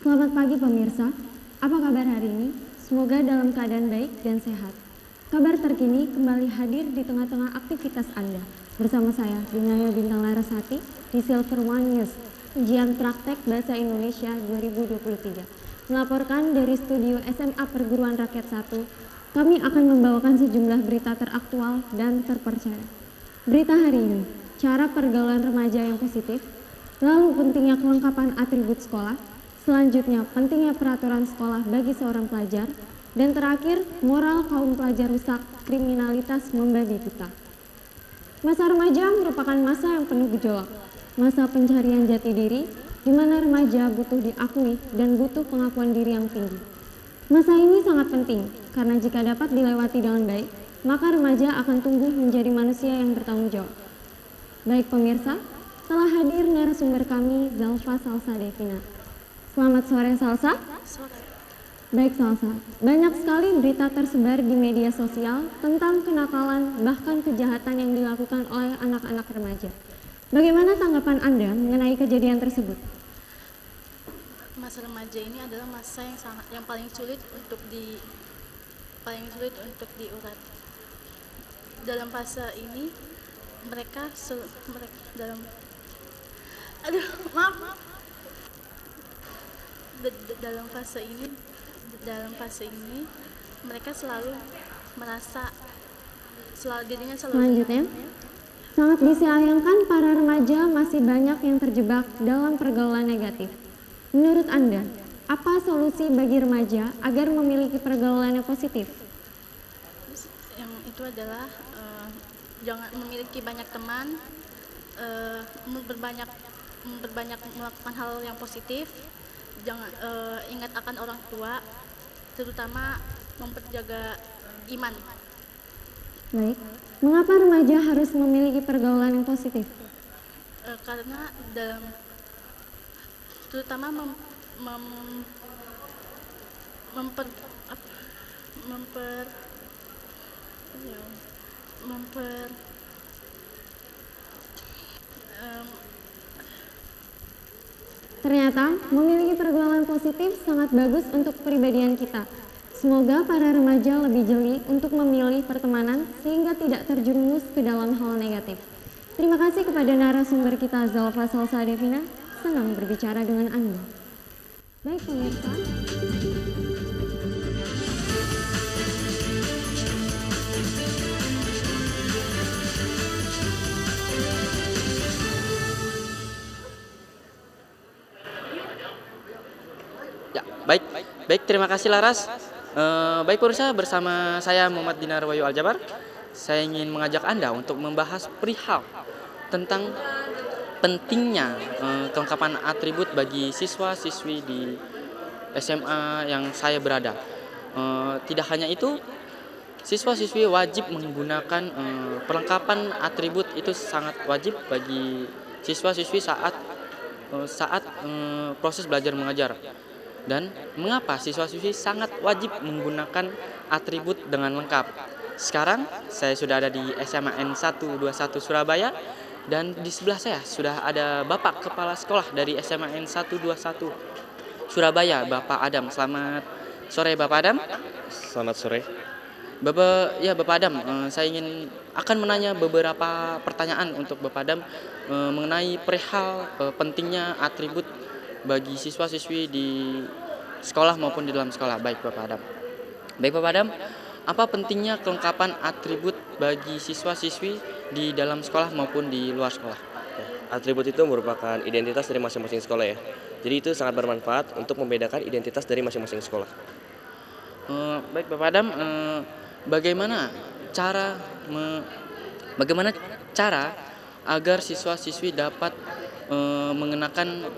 Selamat pagi pemirsa, apa kabar hari ini? Semoga dalam keadaan baik dan sehat. Kabar terkini kembali hadir di tengah-tengah aktivitas Anda. Bersama saya, Binaya Bintang Larasati, di Silver One News, ujian praktek Bahasa Indonesia 2023. Melaporkan dari studio SMA Perguruan Rakyat 1, kami akan membawakan sejumlah berita teraktual dan terpercaya. Berita hari ini, cara pergaulan remaja yang positif, lalu pentingnya kelengkapan atribut sekolah, selanjutnya pentingnya peraturan sekolah bagi seorang pelajar, dan terakhir moral kaum pelajar rusak, kriminalitas membabi buta. Masa remaja merupakan masa yang penuh gejolak, masa pencarian jati diri, di mana remaja butuh diakui dan butuh pengakuan diri yang tinggi. Masa ini sangat penting, karena jika dapat dilewati dengan baik, maka remaja akan tumbuh menjadi manusia yang bertanggung jawab. Baik pemirsa, telah hadir narasumber kami, Zalfa Salsa Devina. Selamat sore Salsa. Baik Salsa, banyak sekali berita tersebar di media sosial tentang kenakalan bahkan kejahatan yang dilakukan oleh anak-anak remaja. Bagaimana tanggapan Anda mengenai kejadian tersebut? Masa remaja ini adalah masa yang paling sulit untuk diurat. Dalam fase ini mereka dalam fase ini mereka selalu merasa dirinya selalu Selanjutnya, sangat disayangkan para remaja masih banyak yang terjebak dalam pergaulan negatif. Menurut Anda, apa solusi bagi remaja agar memiliki pergaulan yang positif? yang itu adalah jangan memiliki banyak teman, memperbanyak melakukan hal yang positif, jangan ingat akan orang tua, terutama memperjaga iman. Baik, mengapa remaja harus memiliki pergaulan yang positif? Karena terutama Ternyata memiliki pergaulan positif sangat bagus untuk kepribadian kita. Semoga para remaja lebih jeli untuk memilih pertemanan sehingga tidak terjerumus ke dalam hal negatif. Terima kasih kepada narasumber kita Zalfa Salsa Devina, senang berbicara dengan Anda. Baik pemirsa. Ya, baik, terima kasih Laras. Baik pemirsa, bersama saya Muhammad Dinar Wahyu Aljabar. Saya ingin mengajak Anda untuk membahas perihal tentang pentingnya kelengkapan atribut bagi siswa-siswi di SMA yang saya berada. Tidak hanya itu, siswa-siswi wajib menggunakan perlengkapan atribut itu sangat wajib bagi siswa-siswi saat proses belajar mengajar. Dan mengapa siswa-siswi sangat wajib menggunakan atribut dengan lengkap? Sekarang saya sudah ada di SMA N121 Surabaya, dan di sebelah saya sudah ada Bapak Kepala Sekolah dari SMA N121 Surabaya, Bapak Adam. Selamat sore Bapak Adam. Selamat sore. Bapak Adam, saya akan menanya beberapa pertanyaan untuk Bapak Adam mengenai perihal pentingnya atribut bagi siswa-siswi di sekolah maupun di dalam sekolah. Baik Bapak Adam, apa pentingnya kelengkapan atribut bagi siswa-siswi di dalam sekolah maupun di luar sekolah? Atribut itu merupakan identitas dari masing-masing sekolah ya. Jadi itu sangat bermanfaat untuk membedakan identitas dari masing-masing sekolah. Baik Bapak Adam, bagaimana cara agar siswa-siswi dapat mengenakan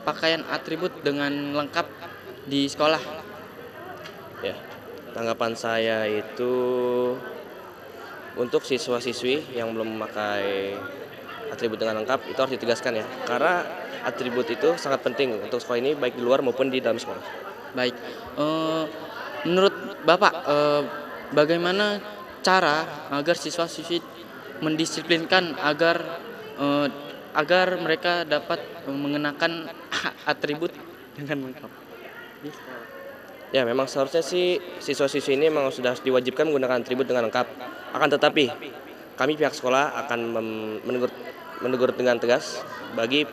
pakaian atribut dengan lengkap di sekolah? Ya, tanggapan saya itu untuk siswa-siswi yang belum memakai atribut dengan lengkap itu harus ditegaskan ya. Karena atribut itu sangat penting untuk sekolah ini baik di luar maupun di dalam sekolah. Baik, menurut Bapak, bagaimana cara agar siswa-siswi mendisiplinkan agar mereka dapat mengenakan atribut dengan lengkap? di sekolah? Ya, memang seharusnya sih siswa-siswi ini memang sudah diwajibkan menggunakan atribut dengan lengkap. Akan tetapi, kami pihak sekolah akan menegur dengan tegas bagi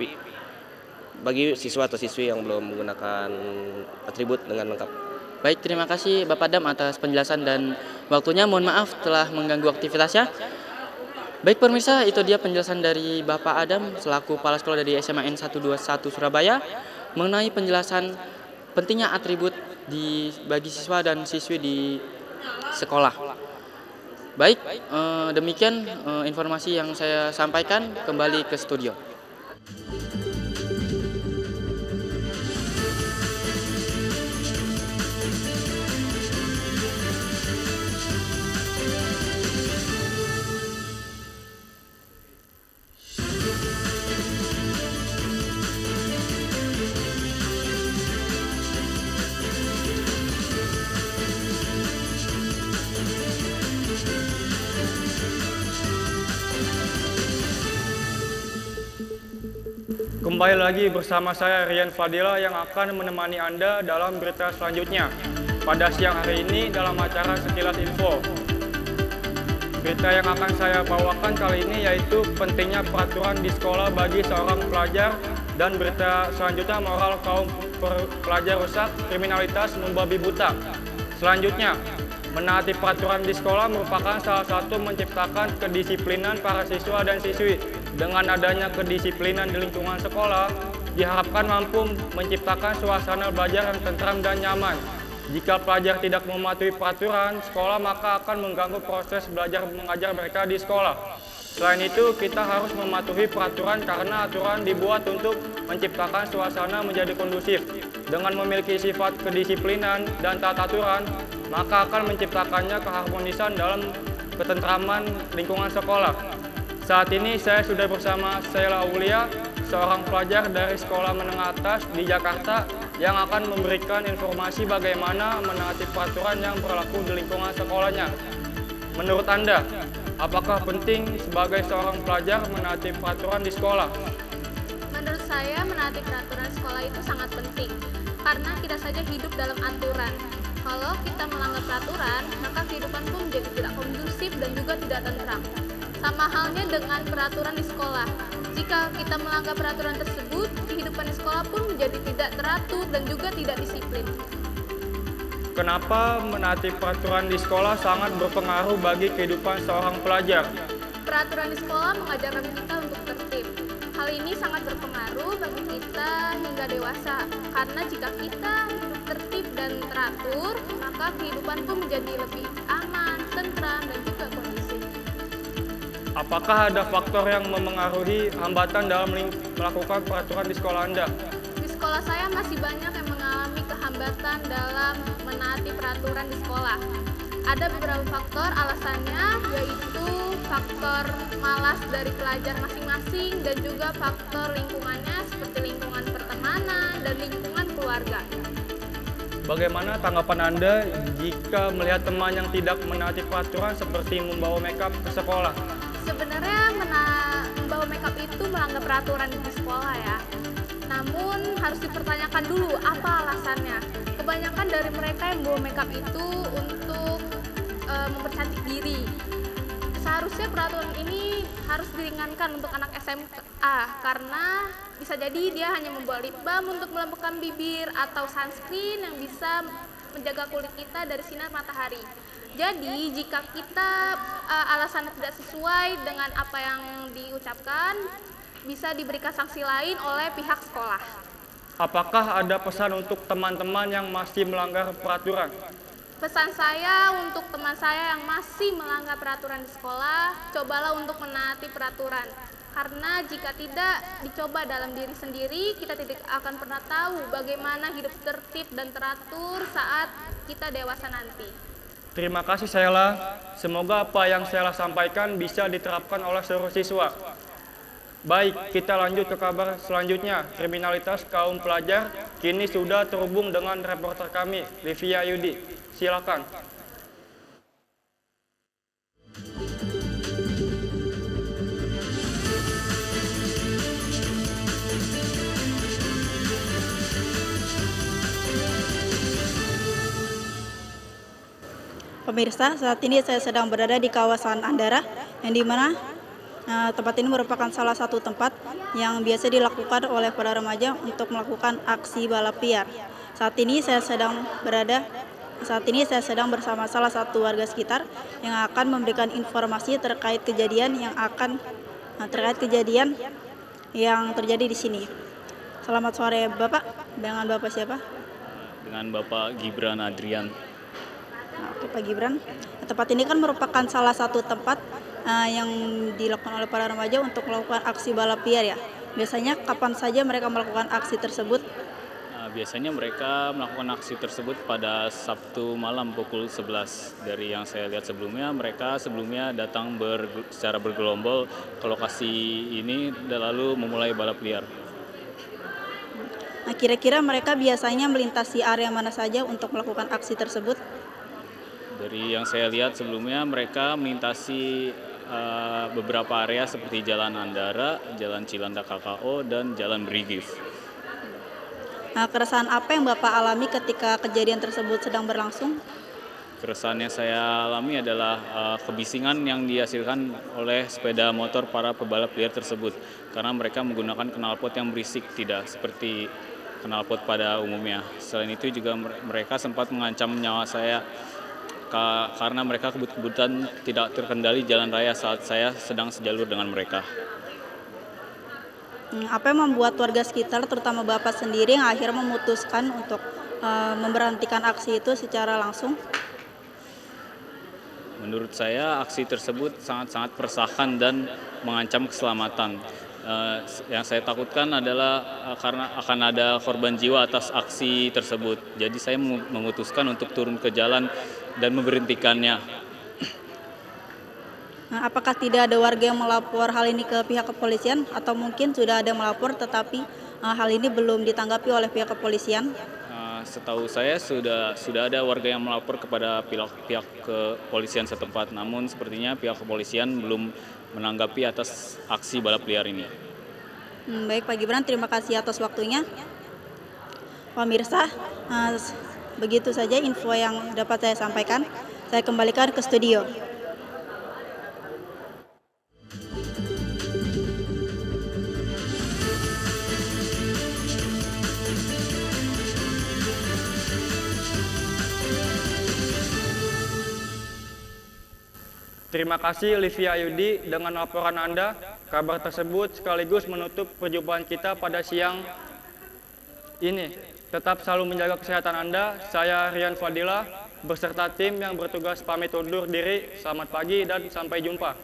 siswa atau siswi yang belum menggunakan atribut dengan lengkap. Baik, terima kasih Bapak Adam atas penjelasan dan waktunya. Mohon maaf telah mengganggu aktivitasnya. Baik pemirsa, itu dia penjelasan dari Bapak Adam selaku Kepala Sekolah dari SMA N 121 Surabaya mengenai penjelasan pentingnya atribut bagi siswa dan siswi di sekolah. Baik, demikian informasi yang saya sampaikan. Kembali ke studio. Kembali lagi bersama saya Rian Fadila yang akan menemani Anda dalam berita selanjutnya. Pada siang hari ini dalam acara Sekilas Info. Berita yang akan saya bawakan kali ini yaitu pentingnya peraturan di sekolah bagi seorang pelajar, dan berita selanjutnya moral kaum pelajar rusak, kriminalitas membabi buta. Selanjutnya, menaati peraturan di sekolah merupakan salah satu menciptakan kedisiplinan para siswa dan siswi. Dengan adanya kedisiplinan di lingkungan sekolah, diharapkan mampu menciptakan suasana belajar yang tentram dan nyaman. Jika pelajar tidak mematuhi peraturan sekolah, maka akan mengganggu proses belajar mengajar mereka di sekolah. Selain itu, kita harus mematuhi peraturan karena aturan dibuat untuk menciptakan suasana menjadi kondusif. Dengan memiliki sifat kedisiplinan dan tata aturan, maka akan menciptakannya keharmonisan dalam ketentraman lingkungan sekolah. Saat ini saya sudah bersama Sheila Aulia, seorang pelajar dari sekolah menengah atas di Jakarta yang akan memberikan informasi bagaimana menaati peraturan yang berlaku di lingkungan sekolahnya. Menurut Anda, apakah penting sebagai seorang pelajar menaati peraturan di sekolah? Menurut saya, menaati peraturan sekolah itu sangat penting, karena kita saja hidup dalam aturan. Kalau kita melanggar peraturan, maka kehidupan pun menjadi tidak kondusif dan juga tidak tentram. Sama halnya dengan peraturan di sekolah. Jika kita melanggar peraturan tersebut, kehidupan di sekolah pun menjadi tidak teratur dan juga tidak disiplin. Kenapa menaati peraturan di sekolah sangat berpengaruh bagi kehidupan seorang pelajar? Peraturan di sekolah mengajarkan kita untuk tertib. Hal ini sangat berpengaruh bagi kita hingga dewasa, karena jika kita hidup tertib dan teratur, maka kehidupan pun menjadi lebih aman, tentram, dan juga kondusif. Apakah ada faktor yang memengaruhi hambatan dalam melakukan peraturan di sekolah Anda? Di sekolah saya masih banyak yang mengalami kehambatan dalam menaati peraturan di sekolah. Ada beberapa faktor alasannya, yaitu faktor malas dari pelajar masing-masing dan juga faktor lingkungannya seperti lingkungan pertemanan dan lingkungan keluarga. Bagaimana tanggapan Anda jika melihat teman yang tidak menaati peraturan seperti membawa makeup ke sekolah? Sebenarnya membawa makeup itu melanggar peraturan di sekolah ya. Namun harus dipertanyakan dulu apa alasannya. Kebanyakan dari mereka yang membawa makeup itu untuk mempercantik diri. Seharusnya peraturan ini harus diringankan untuk anak SMA karena bisa jadi dia hanya membawa lip balm untuk melembabkan bibir atau sunscreen yang bisa menjaga kulit kita dari sinar matahari. Jadi jika kita alasannya tidak sesuai dengan apa yang diucapkan, bisa diberikan sanksi lain oleh pihak sekolah. Apakah ada pesan untuk teman-teman yang masih melanggar peraturan? Pesan saya untuk teman saya yang masih melanggar peraturan di sekolah, cobalah untuk menaati peraturan. Karena jika tidak dicoba dalam diri sendiri, kita tidak akan pernah tahu bagaimana hidup tertib dan teratur saat kita dewasa nanti. Terima kasih Sheila. Semoga apa yang Sheila sampaikan bisa diterapkan oleh seluruh siswa. Baik, kita lanjut ke kabar selanjutnya. Kriminalitas kaum pelajar kini sudah terhubung dengan reporter kami, Livia Yudi. Silakan. Pemirsa, saat ini saya sedang berada di kawasan Andara, yang dimana tempat ini merupakan salah satu tempat yang biasa dilakukan oleh para remaja untuk melakukan aksi balap liar. Saat ini saya sedang bersama salah satu warga sekitar yang akan memberikan informasi terkait kejadian yang terjadi di sini. Selamat sore Bapak, dengan Bapak siapa? Dengan Bapak Gibran Adrian. Oke Pak Gibran, tempat ini kan merupakan salah satu tempat yang dilakukan oleh para remaja untuk melakukan aksi balap liar ya. Biasanya kapan saja mereka melakukan aksi tersebut? Biasanya mereka melakukan aksi tersebut pada Sabtu malam pukul 11. Dari yang saya lihat sebelumnya, mereka sebelumnya datang secara bergelombol ke lokasi ini dan lalu memulai balap liar. Nah, kira-kira mereka biasanya melintasi area mana saja untuk melakukan aksi tersebut? Dari yang saya lihat sebelumnya, mereka melintasi beberapa area seperti Jalan Andara, Jalan Cilandak KKO, dan Jalan Brigif. Nah, keresahan apa yang Bapak alami ketika kejadian tersebut sedang berlangsung? Keresahan yang saya alami adalah kebisingan yang dihasilkan oleh sepeda motor para pebalap liar tersebut. Karena mereka menggunakan knalpot yang berisik, tidak seperti knalpot pada umumnya. Selain itu juga mereka sempat mengancam nyawa saya karena mereka kebut-kebutan tidak terkendali jalan raya saat saya sedang sejalur dengan mereka. Apa yang membuat warga sekitar, terutama Bapak sendiri, yang akhirnya memutuskan untuk memberhentikan aksi itu secara langsung? Menurut saya aksi tersebut sangat-sangat meresahkan dan mengancam keselamatan. Yang saya takutkan adalah karena akan ada korban jiwa atas aksi tersebut. Jadi saya memutuskan untuk turun ke jalan dan memberhentikannya. Nah, apakah tidak ada warga yang melapor hal ini ke pihak kepolisian, atau mungkin sudah ada melapor tetapi hal ini belum ditanggapi oleh pihak kepolisian? Setahu saya sudah ada warga yang melapor kepada pihak kepolisian setempat, namun sepertinya pihak kepolisian belum menanggapi atas aksi balap liar ini. Baik Pak Gibran, terima kasih atas waktunya. Pemirsa, begitu saja info yang dapat saya sampaikan. Saya kembalikan ke studio. Terima kasih Livia Yudi dengan laporan Anda. Kabar tersebut sekaligus menutup perjumpaan kita pada siang ini. Tetap selalu menjaga kesehatan Anda. Saya Rian Fadila beserta tim yang bertugas pamit undur diri. Selamat pagi dan sampai jumpa.